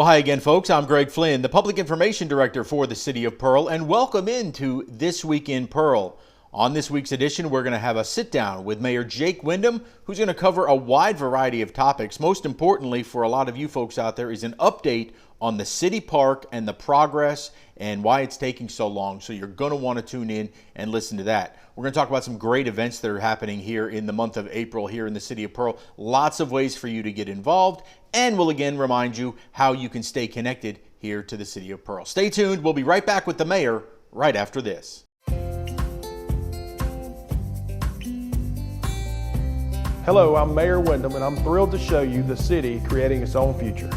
Well, hi again, folks. I'm Greg Flynn, the Public Information Director for the City of Pearl, and welcome into This Week in Pearl. On this week's edition, we're going to have a sit-down with Mayor Jake Windham, who's going to cover a wide variety of topics. Most importantly, for a lot of you folks out there, is an update on the city park and the progress and why it's taking so long. So you're going to want to tune in and listen to that. We're going to talk about some great events that are happening here in the month of April here in the City of Pearl. Lots of ways for you to get involved, and we'll again remind you how you can stay connected here to the City of Pearl. Stay tuned. We'll be right back with the mayor right after this. Hello, I'm Mayor Windham, and I'm thrilled to show you the city creating its own future.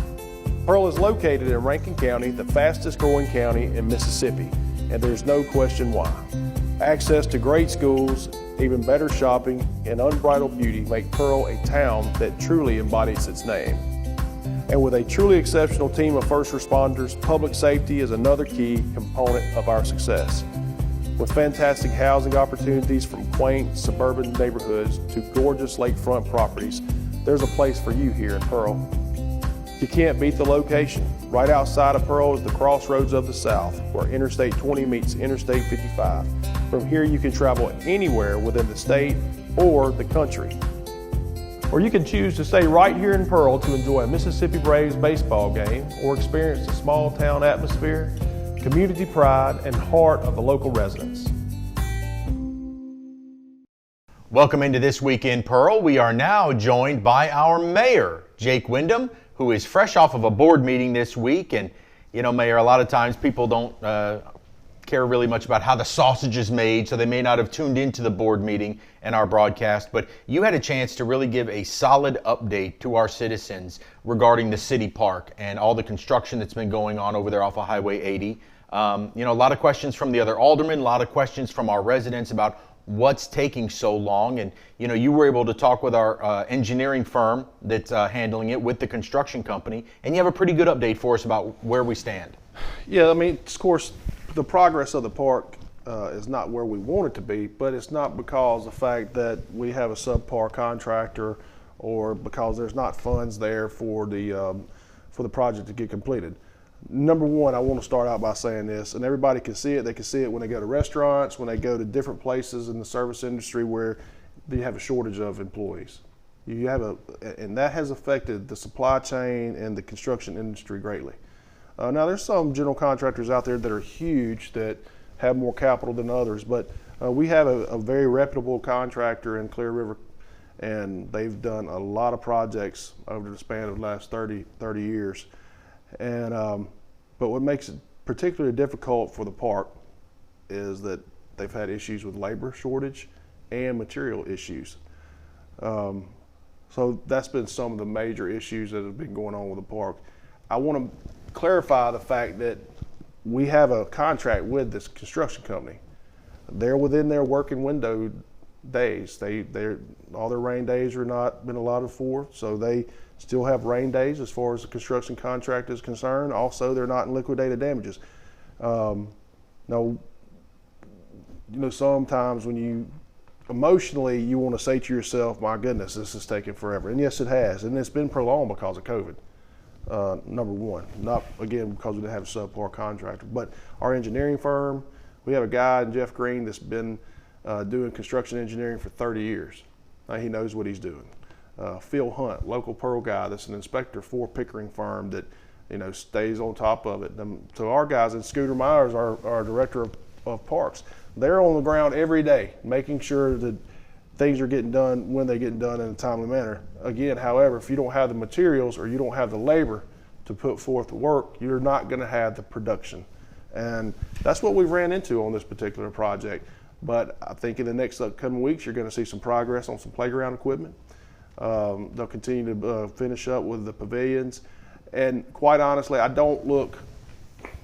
Pearl is located in Rankin County, the fastest growing county in Mississippi, and there's no question why. Access to great schools, even better shopping, and unbridled beauty make Pearl a town that truly embodies its name. And with a truly exceptional team of first responders, public safety is another key component of our success. With fantastic housing opportunities from quaint suburban neighborhoods to gorgeous lakefront properties, there's a place for you here in Pearl. You can't beat the location. Right outside of Pearl is the crossroads of the South, where Interstate 20 meets Interstate 55. From here you can travel anywhere within the state or the country. Or you can choose to stay right here in Pearl to enjoy a Mississippi Braves baseball game or experience the small town atmosphere, community pride, and heart of the local residents. Welcome into This Week in Pearl. We are now joined by our mayor, Jake Windham, who is fresh off of a board meeting this week. And, you know, Mayor, a lot of times people don't care really much about how the sausage is made, so they may not have tuned into the board meeting and our broadcast. But you had a chance to really give a solid update to our citizens regarding the city park and all the construction that's been going on over there off of Highway 80. You know, a lot of questions from the other aldermen, a lot of questions from our residents about what's taking so long. And, you know, you were able to talk with our engineering firm that's handling it with the construction company, and you have a pretty good update for us about where we stand. Yeah, I mean, of course, the progress of the park is not where we want it to be, but it's not because of the fact that we have a subpar contractor or because there's not funds there for the project to get completed. Number one, I want to start out by saying this, and everybody can see it. They can see it when they go to restaurants, when they go to different places in the service industry where you have a shortage of employees. And that has affected the supply chain and the construction industry greatly. Now, there's some general contractors out there that are huge that have more capital than others, but we have a very reputable contractor in Clear River, and they've done a lot of projects over the span of the last 30 years. And but what makes it particularly difficult for the park is that they've had issues with labor shortage and material issues. So that's been some of the major issues that have been going on with the park. I want to clarify the fact that we have a contract with this construction company. They're within their working window days. All their rain days are not been allotted for, so they still have rain days as far as the construction contract is concerned. Also, they're not in liquidated damages. Now, you know, sometimes when you emotionally you want to say to yourself, my goodness, this is taking forever. And yes, it has. And it's been prolonged because of COVID, number one. Not, again, because we didn't have a subpar contractor. But our engineering firm, we have a guy, Jeff Green, that's been doing construction engineering for 30 years. He knows what he's doing. Phil Hunt, local Pearl guy, that's an inspector for Pickering firm that, you know, stays on top of it. So our guys, and Scooter Myers, our director of parks, they're on the ground every day, making sure that things are getting done when they get done in a timely manner. Again, however, if you don't have the materials or you don't have the labor to put forth the work, you're not going to have the production. And that's what we've ran into on this particular project. But I think in the next upcoming weeks, you're going to see some progress on some playground equipment. They'll continue to finish up with the pavilions. And quite honestly, I don't look,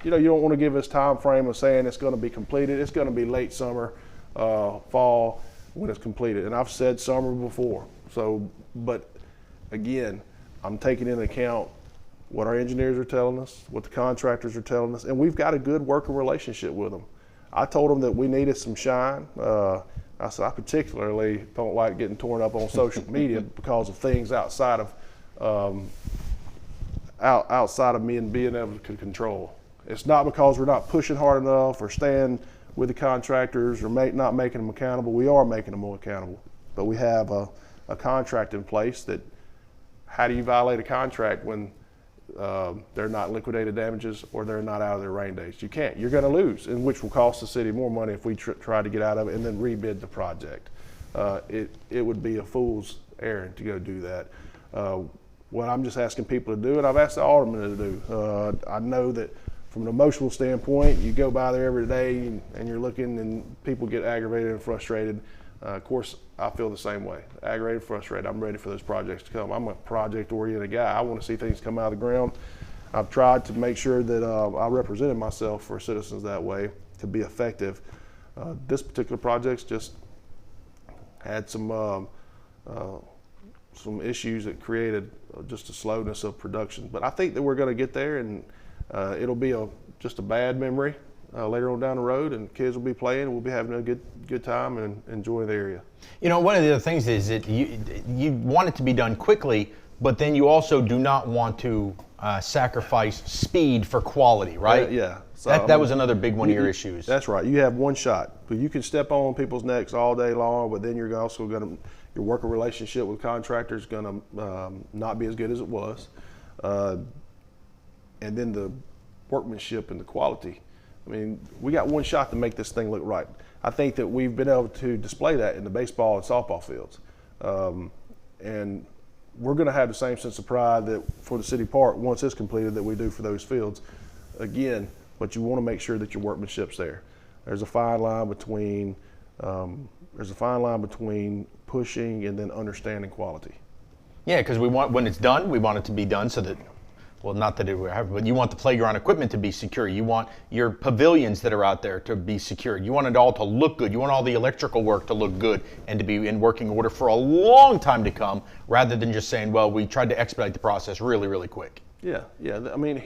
you know, you don't want to give us time frame of saying it's going to be completed. It's going to be late summer, fall when it's completed. And I've said summer before. So, but again, I'm taking into account what our engineers are telling us, what the contractors are telling us, and we've got a good working relationship with them. I told them that we needed some shine. I said, I particularly don't like getting torn up on social media because of things outside of outside of me and being able to control. It's not because we're not pushing hard enough or staying with the contractors or not making them accountable. We are making them more accountable, but we have a contract in place that, how do you violate a contract when they're not liquidated damages or they're not out of their rain days? You can't. You're going to lose, and which will cost the city more money if we try to get out of it and then rebid the project. It would be a fool's errand to go do that. What I'm just asking people to do, and I've asked the aldermen to do, I know that from an emotional standpoint, you go by there every day and you're looking and people get aggravated and frustrated. Of course, I feel the same way. Aggravated, frustrated. I'm ready for those projects to come. I'm a project-oriented guy. I want to see things come out of the ground. I've tried to make sure that I represented myself for citizens that way to be effective. This particular project's just had some issues that created just a slowness of production. But I think that we're going to get there, and it'll be just a bad memory later on down the road, and kids will be playing, and we'll be having a good time and enjoying the area. You know, one of the other things is that you want it to be done quickly, but then you also do not want to sacrifice speed for quality, right? Yeah. So, that was another big one of your issues. That's right. You have one shot, but you can step on people's necks all day long, but then you're also going to, your working relationship with contractors is going to not be as good as it was. And then the workmanship and the quality. I mean, we got one shot to make this thing look right. I think that we've been able to display that in the baseball and softball fields. And we're going to have the same sense of pride that for the city park, once it's completed, that we do for those fields. Again, but you want to make sure that your workmanship's there. There's a fine line between pushing and then understanding quality. Yeah, because when it's done, we want it to be done so that, well, not that it would have, but you want the playground equipment to be secure. You want your pavilions that are out there to be secured. You want it all to look good. You want all the electrical work to look good and to be in working order for a long time to come, rather than just saying, well, we tried to expedite the process really, really quick. Yeah. I mean,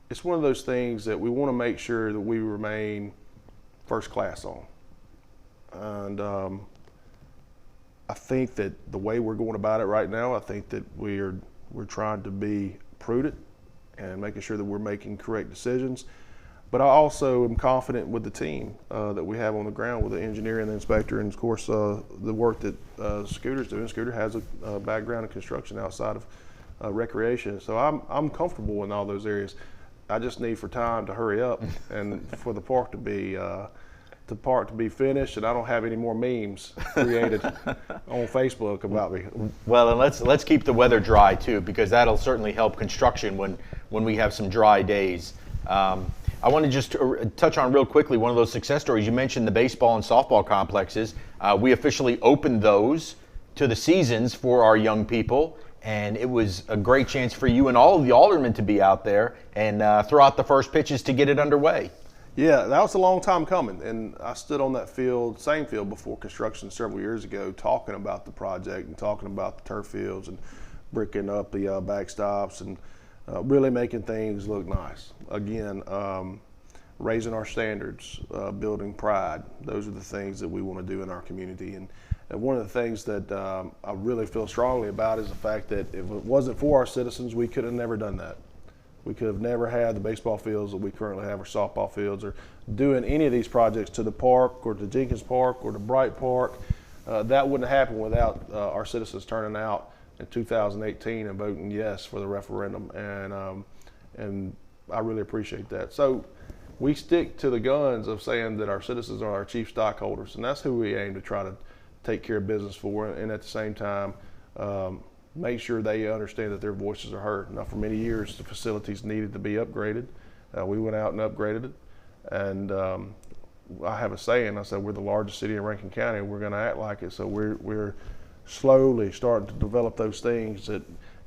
it's one of those things that we want to make sure that we remain first class on. And I think that the way we're going about it right now, I think that we're trying to be prudent and making sure that we're making correct decisions. But I also am confident with the team that we have on the ground, with the engineer and the inspector, and of course the work that Scooter's doing. Scooter has a background in construction outside of recreation, so I'm comfortable in all those areas. I just need for time to hurry up and for the park to be finished, and I don't have any more memes created on Facebook about me. Well, and let's keep the weather dry too, because that'll certainly help construction when we have some dry days. I want to just touch on real quickly one of those success stories. You mentioned the baseball and softball complexes. We officially opened those to the seasons for our young people, and it was a great chance for you and all of the aldermen to be out there and throw out the first pitches to get it underway. Yeah, that was a long time coming, and I stood on that same field before construction several years ago, talking about the project and talking about the turf fields and bricking up the backstops and really making things look nice. Again, raising our standards, building pride. Those are the things that we want to do in our community. And one of the things that I really feel strongly about is the fact that if it wasn't for our citizens, we could have never done that. We could have never had the baseball fields that we currently have, or softball fields, or doing any of these projects to the park or to Jenkins Park or to Bright Park. That wouldn't have happened without our citizens turning out in 2018 and voting yes for the referendum. And I really appreciate that. So we stick to the guns of saying that our citizens are our chief stockholders, and that's who we aim to try to take care of business for, and at the same time, make sure they understand that their voices are heard. Now, for many years, the facilities needed to be upgraded. We went out and upgraded it. And I have a saying, I said, we're the largest city in Rankin County, and we're going to act like it. So we're slowly starting to develop those things that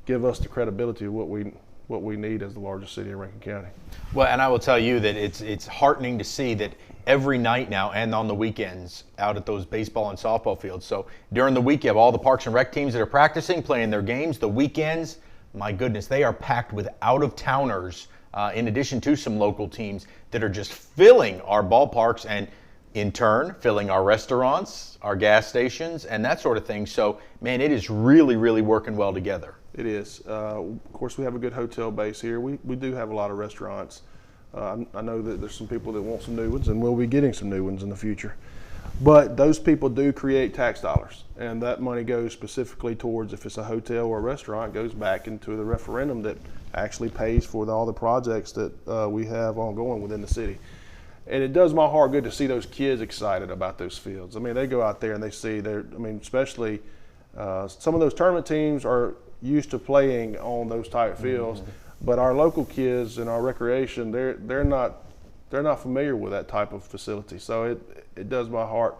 give us the credibility of what we need as the largest city in Rankin County. Well, and I will tell you that it's heartening to see that every night now and on the weekends out at those baseball and softball fields. So during the week, you have all the Parks and Rec teams that are practicing, playing their games. The weekends, my goodness, they are packed with out-of-towners, in addition to some local teams that are just filling our ballparks. And in turn filling our restaurants, our gas stations, and that sort of thing. So, man, it is really, really working well together. It is. Of course, we have a good hotel base here. We do have a lot of restaurants. I know that there's some people that want some new ones, and we'll be getting some new ones in the future. But those people do create tax dollars, and that money goes specifically towards, if it's a hotel or a restaurant, goes back into the referendum that actually pays for all the projects that we have ongoing within the city. And it does my heart good to see those kids excited about those fields. I mean, they go out there and they see especially some of those tournament teams are used to playing on those type fields, but our local kids and our recreation, they're not familiar with that type of facility. So it does my heart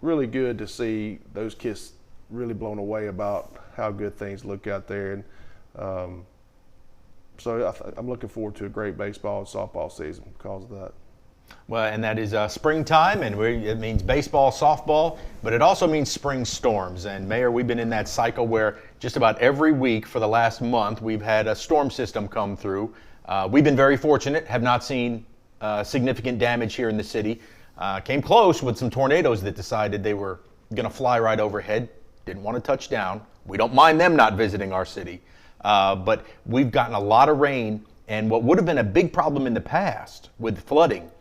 really good to see those kids really blown away about how good things look out there. And so I'm looking forward to a great baseball and softball season because of that. Well, and that is springtime, and it means baseball, softball, but it also means spring storms. And Mayor, we've been in that cycle where just about every week for the last month we've had a storm system come through. We've been very fortunate, have not seen significant damage here in the city. Came close with some tornadoes that decided they were going to fly right overhead, didn't want to touch down. We don't mind them not visiting our city. But we've gotten a lot of rain, and what would have been a big problem in the past with flooding,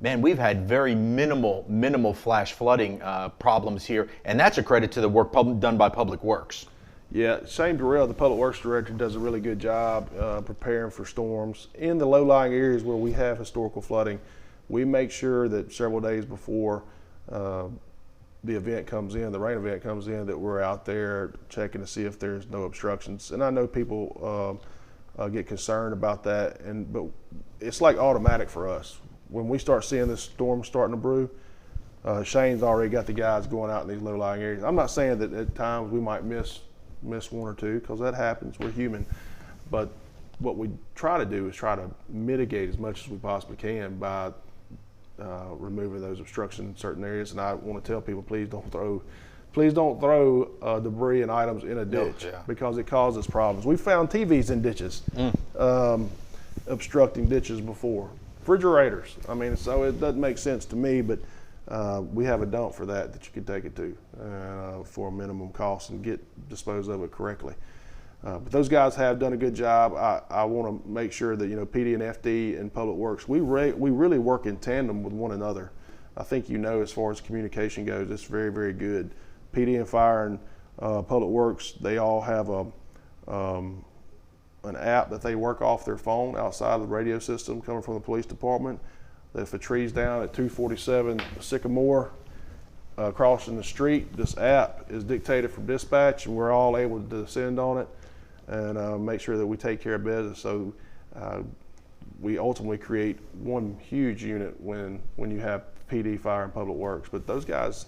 man, we've had very minimal flash flooding problems here, and that's a credit to the work done by Public Works. Yeah, Shane Durrell, the Public Works Director, does a really good job preparing for storms. In the low-lying areas where we have historical flooding, we make sure that several days before the event comes in, the rain event comes in, that we're out there checking to see if there's no obstructions. And I know people get concerned about that, but it's like automatic for us. When we start seeing this storm starting to brew, Shane's already got the guys going out in these low-lying areas. I'm not saying that at times we might miss one or two, because that happens. We're human. But what we try to do is try to mitigate as much as we possibly can by removing those obstructions in certain areas. And I want to tell people, please don't throw debris and items in a ditch, because it causes problems. We found TVs in ditches, obstructing ditches before. Refrigerators. I mean, so it doesn't make sense to me, but we have a dump for that you can take it to for a minimum cost and dispose of it correctly. But those guys have done a good job. I want to make sure that, PD and FD and Public Works, we really work in tandem with one another. I think, as far as communication goes, it's very, very good. PD and Fire and Public Works, they all have an app that they work off their phone outside of the radio system coming from the police department. That if a tree's down at 247 Sycamore crossing the street, this app is dictated from dispatch, and we're all able to descend on it and make sure that we take care of business. So we ultimately create one huge unit when you have PD, Fire, and Public Works. But those guys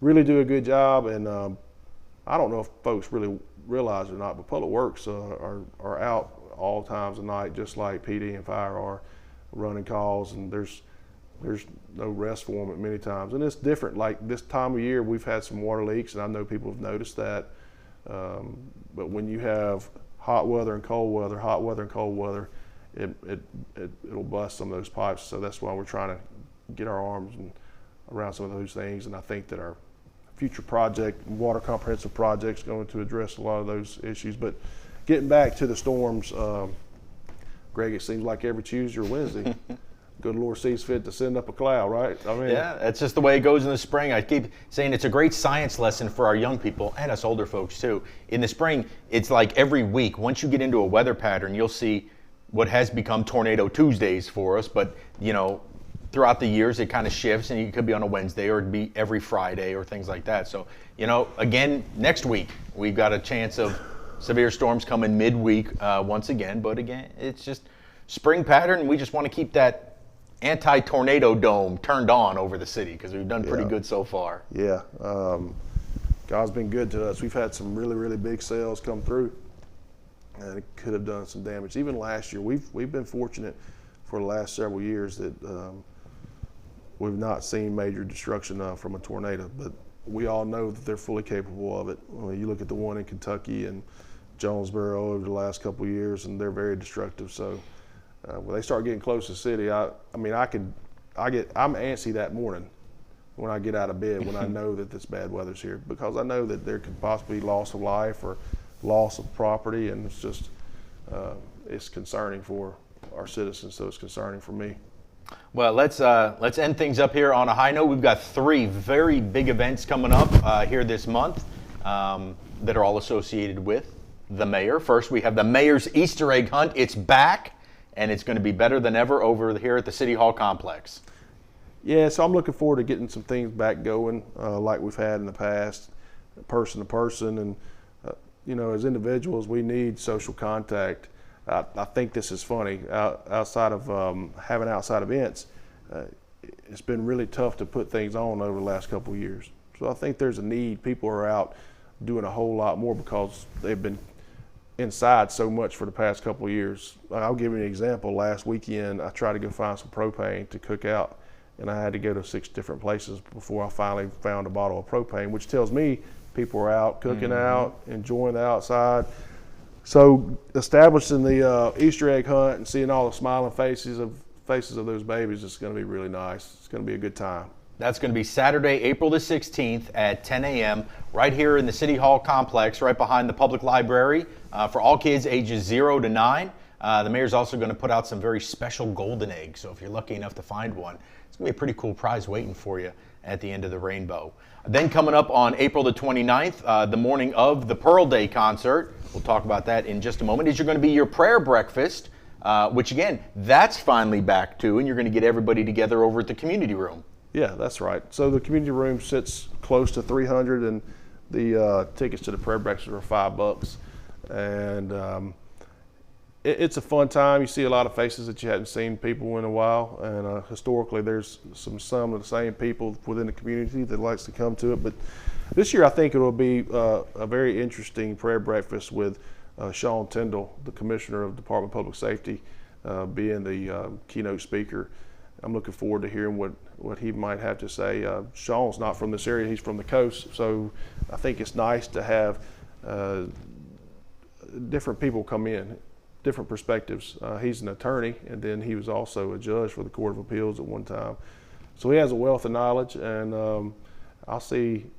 really do a good job, and I don't know if folks really realize it or not, but Public Works are out all times of night, just like PD and Fire are, running calls, and there's no rest for them at many times. And it's different. Like this time of year, we've had some water leaks, and I know people have noticed that. But when you have hot weather and cold weather, it'll bust some of those pipes. So that's why we're trying to get our arms around some of those things. And I think that our future water comprehensive projects, going to address a lot of those issues. But getting back to the storms, Greg, it seems like every Tuesday or Wednesday, good Lord sees fit to send up a cloud, right? I mean, yeah, that's just the way it goes in the spring. I keep saying it's a great science lesson for our young people and us older folks too. In the spring, it's like every week, once you get into a weather pattern, you'll see what has become Tornado Tuesdays for us. But, throughout the years, it kind of shifts, and it could be on a Wednesday or it'd be every Friday or things like that. So, again, next week, we've got a chance of severe storms coming midweek once again. But again, it's just spring pattern. We just want to keep that anti-tornado dome turned on over the city, because we've done pretty good so far. Yeah. God's been good to us. We've had some really, really big sales come through, and it could have done some damage. Even last year, we've been fortunate for the last several years that we've not seen major destruction from a tornado, but we all know that they're fully capable of it. You look at the one in Kentucky and Jonesboro over the last couple of years, and they're very destructive. So when they start getting close to the city, I I'm antsy that morning when I get out of bed when I know that this bad weather's here, because I know that there could possibly be loss of life or loss of property, and it's just it's concerning for our citizens, so it's concerning for me. Well, let's end things up here on a high note. We've got 3 very big events coming up here this month that are all associated with the mayor. First, we have the Mayor's Easter egg hunt. It's back, and it's going to be better than ever over here at the City Hall complex. Yeah, so I'm looking forward to getting some things back going like we've had in the past, person to person. And, as individuals, we need social contact. I think this is funny. Outside of having outside events, it's been really tough to put things on over the last couple of years. So I think there's a need. People are out doing a whole lot more because they've been inside so much for the past couple of years. I'll give you an example. Last weekend, I tried to go find some propane to cook out, and I had to go to 6 different places before I finally found a bottle of propane, which tells me people are out cooking out, enjoying the outside. So establishing the Easter egg hunt and seeing all the smiling faces of those babies is going to be really nice. It's going to be a good time. That's going to be Saturday, April the 16th at 10 a.m. right here in the City Hall complex, right behind the public library for all kids ages 0 to 9. The mayor's also going to put out some very special golden eggs, so if you're lucky enough to find one, it's going to be a pretty cool prize waiting for you at the end of the rainbow. Then coming up on April the 29th, the morning of the Pearl Day concert, we'll talk about that in just a moment, is you're going to be your prayer breakfast, which again, that's finally back too, and you're going to get everybody together over at the community room. Yeah, that's right. So the community room sits close to 300, and the tickets to the prayer breakfast are $5. And it's a fun time. You see a lot of faces that you hadn't seen people in a while, and historically there's some of the same people within the community that likes to come to it. But this year I think it will be a very interesting prayer breakfast with Sean Tyndall, the Commissioner of Department of Public Safety, being the keynote speaker. I'm looking forward to hearing what he might have to say. Sean's not from this area, he's from the coast, so I think it's nice to have different people come in, different perspectives. He's an attorney, and then he was also a judge for the Court of Appeals at one time. So he has a wealth of knowledge, and I think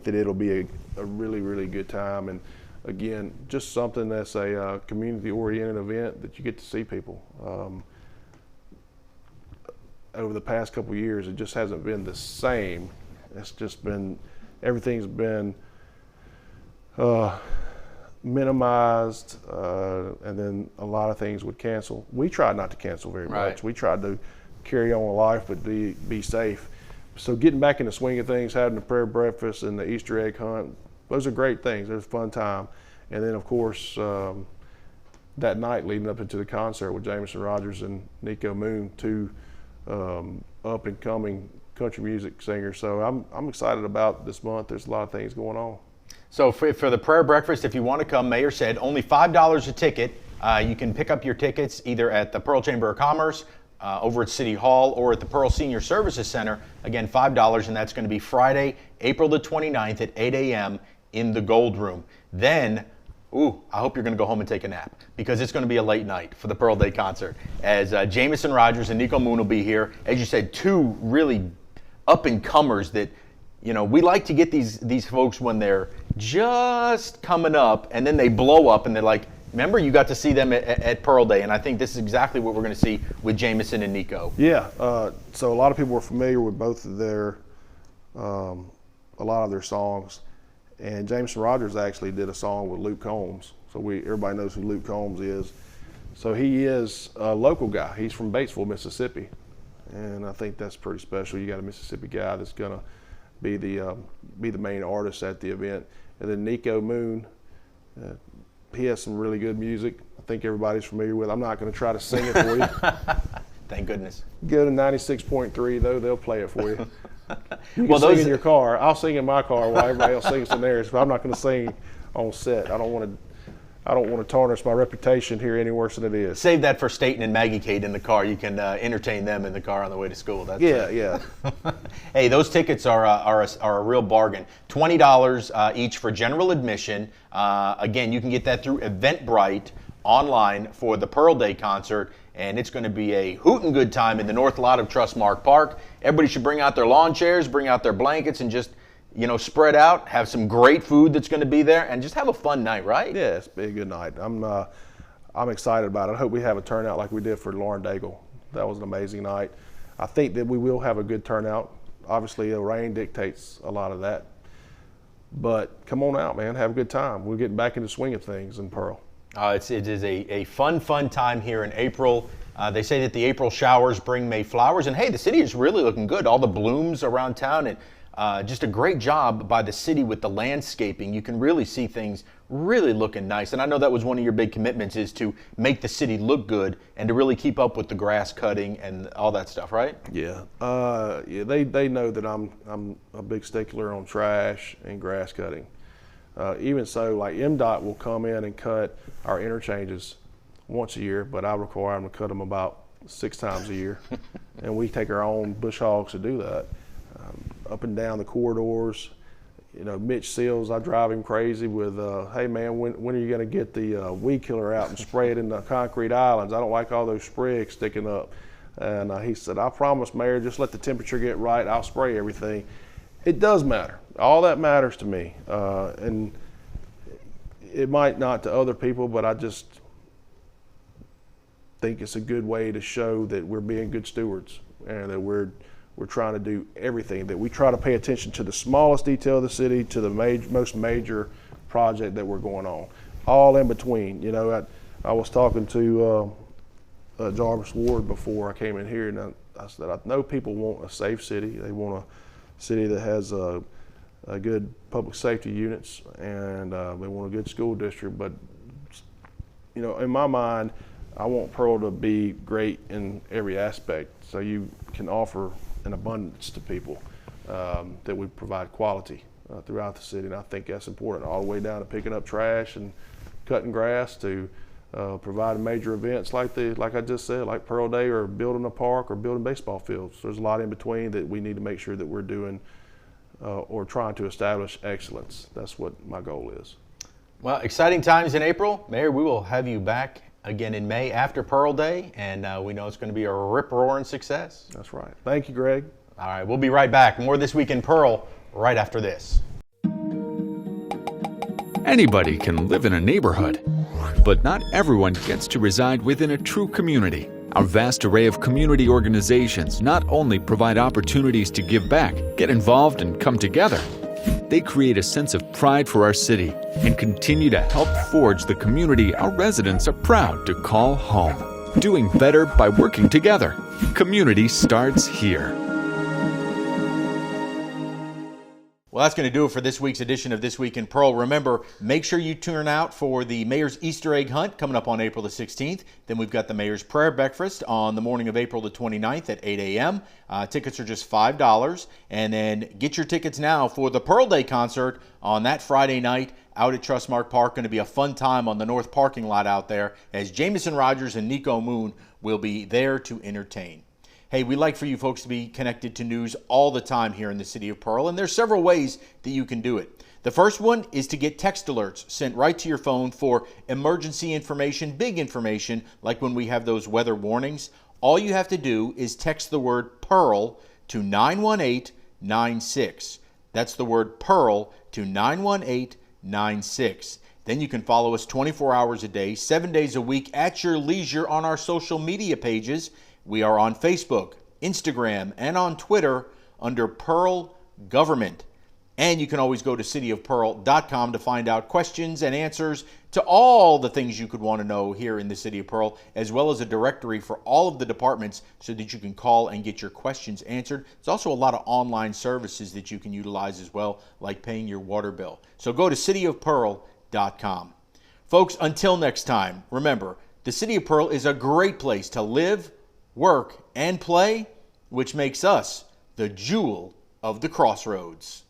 that it'll be a really, really good time. And again, just something that's a community-oriented event that you get to see people. Over the past couple of years, it just hasn't been the same. It's just been, everything's been minimized, and then a lot of things would cancel. We tried not to cancel very much. We tried to carry on life, but be safe. So getting back in the swing of things, having the prayer breakfast and the Easter egg hunt, those are great things. It was a fun time. And then, of course, that night leading up into the concert with Jameson Rogers and Nico Moon, 2 up-and-coming country music singers. So I'm excited about this month. There's a lot of things going on. So for the prayer breakfast, if you want to come, Mayor said only $5 a ticket. You can pick up your tickets either at the Pearl Chamber of Commerce, over at City Hall, or at the Pearl Senior Services Center. Again, $5, and that's going to be Friday, April the 29th at 8 a.m. in the Gold Room. Then, I hope you're going to go home and take a nap, because it's going to be a late night for the Pearl Day concert, as Jameson Rogers and Nico Moon will be here. As you said, 2 really up-and-comers that, we like to get these folks when they're just coming up, and then they blow up, and they're like, remember, you got to see them at Pearl Day, and I think this is exactly what we're going to see with Jameson and Nico. Yeah, so a lot of people are familiar with both of their, a lot of their songs, and Jameson Rogers actually did a song with Luke Combs, so everybody knows who Luke Combs is. So he is a local guy. He's from Batesville, Mississippi, and I think that's pretty special. You got a Mississippi guy that's going to be the main artist at the event. And then Nico Moon, he has some really good music. I think everybody's familiar with. I'm not going to try to sing it for you. Thank goodness. Go to 96.3 though; they'll play it for you. You can Well, sing in your car. I'll sing in my car while everybody else sings in theirs. But I'm not going to sing on set. I don't want to tarnish my reputation here any worse than it is. Save that for Staten and Maggie Kate in the car. You can entertain them in the car on the way to school. That's yeah. Hey, those tickets are a real bargain. $20 each for general admission. Again, you can get that through Eventbrite online for the Pearl Day concert, and it's going to be a hootin' good time in the north lot of Trustmark Park. Everybody should bring out their lawn chairs, bring out their blankets, and just, spread out, have some great food that's going to be there, and just have a fun night, right? Yeah, it's been a good night. I'm excited about it. I hope we have a turnout like we did for Lauren Daigle. That was an amazing night. I think that we will have a good turnout. Obviously, the rain dictates a lot of that. But come on out, man. Have a good time. We're getting back into the swing of things in Pearl. It is a fun time here in April. They say that the April showers bring May flowers. And, hey, the city is really looking good. All the blooms around town, and just a great job by the city with the landscaping. You can really see things really looking nice. And I know that was one of your big commitments, is to make the city look good and to really keep up with the grass cutting and all that stuff, right? Yeah. They know that I'm a big stickler on trash and grass cutting. Even so, like MDOT will come in and cut our interchanges once a year, but I require them to cut them about 6 times a year. And we take our own bush hogs to do that. Up and down the corridors, Mitch Seals, I drive him crazy with, hey man, when are you going to get the weed killer out and spray it in the concrete islands? I don't like all those sprigs sticking up. And he said, I promise, Mayor, just let the temperature get right. I'll spray everything. It does matter. All that matters to me. And it might not to other people, but I just think it's a good way to show that we're being good stewards and that we're trying to do everything, that we try to pay attention to the smallest detail of the city, to the most major project that we're going on, all in between. I was talking to Jarvis Ward before I came in here, and I said, I know people want a safe city. They want a city that has a good public safety units, and they want a good school district. But, in my mind, I want Pearl to be great in every aspect, so you can offer an abundance to people, that we provide quality throughout the city. And I think that's important, all the way down to picking up trash and cutting grass to providing major events like I just said, like Pearl Day, or building a park, or building baseball fields. There's a lot in between that we need to make sure that we're doing or trying to establish excellence. That's what my goal is. Well, exciting times in April. Mayor, we will have you back again in May after Pearl Day, and we know it's going to be a rip-roaring success. That's right. Thank you, Greg. All right, we'll be right back. More This Week in Pearl right after this. Anybody can live in a neighborhood, but not everyone gets to reside within a true community. Our vast array of community organizations not only provide opportunities to give back, get involved, and come together, they create a sense of pride for our city and continue to help forge the community our residents are proud to call home. Doing better by working together. Community starts here. Well, that's going to do it for this week's edition of This Week in Pearl. Remember, make sure you turn out for the Mayor's Easter Egg Hunt coming up on April the 16th. Then we've got the Mayor's Prayer Breakfast on the morning of April the 29th at 8 a.m. Tickets are just $5. And then get your tickets now for the Pearl Day concert on that Friday night out at Trustmark Park. Going to be a fun time on the north parking lot out there, as Jamison Rogers and Nico Moon will be there to entertain. Hey, we like for you folks to be connected to news all the time here in the city of Pearl, and there's several ways that you can do it. The first one is to get text alerts sent right to your phone for emergency information, big information, like when we have those weather warnings. All you have to do is text the word Pearl to 91896. That's the word Pearl to 91896. Then you can follow us 24 hours a day, 7 days a week at your leisure on our social media pages. We are on Facebook, Instagram, and on Twitter under Pearl Government. And you can always go to cityofpearl.com to find out questions and answers to all the things you could want to know here in the city of Pearl, as well as a directory for all of the departments so that you can call and get your questions answered. There's also a lot of online services that you can utilize as well, like paying your water bill. So go to cityofpearl.com. Folks, until next time, remember, the city of Pearl is a great place to live, work, and play, which makes us the jewel of the crossroads.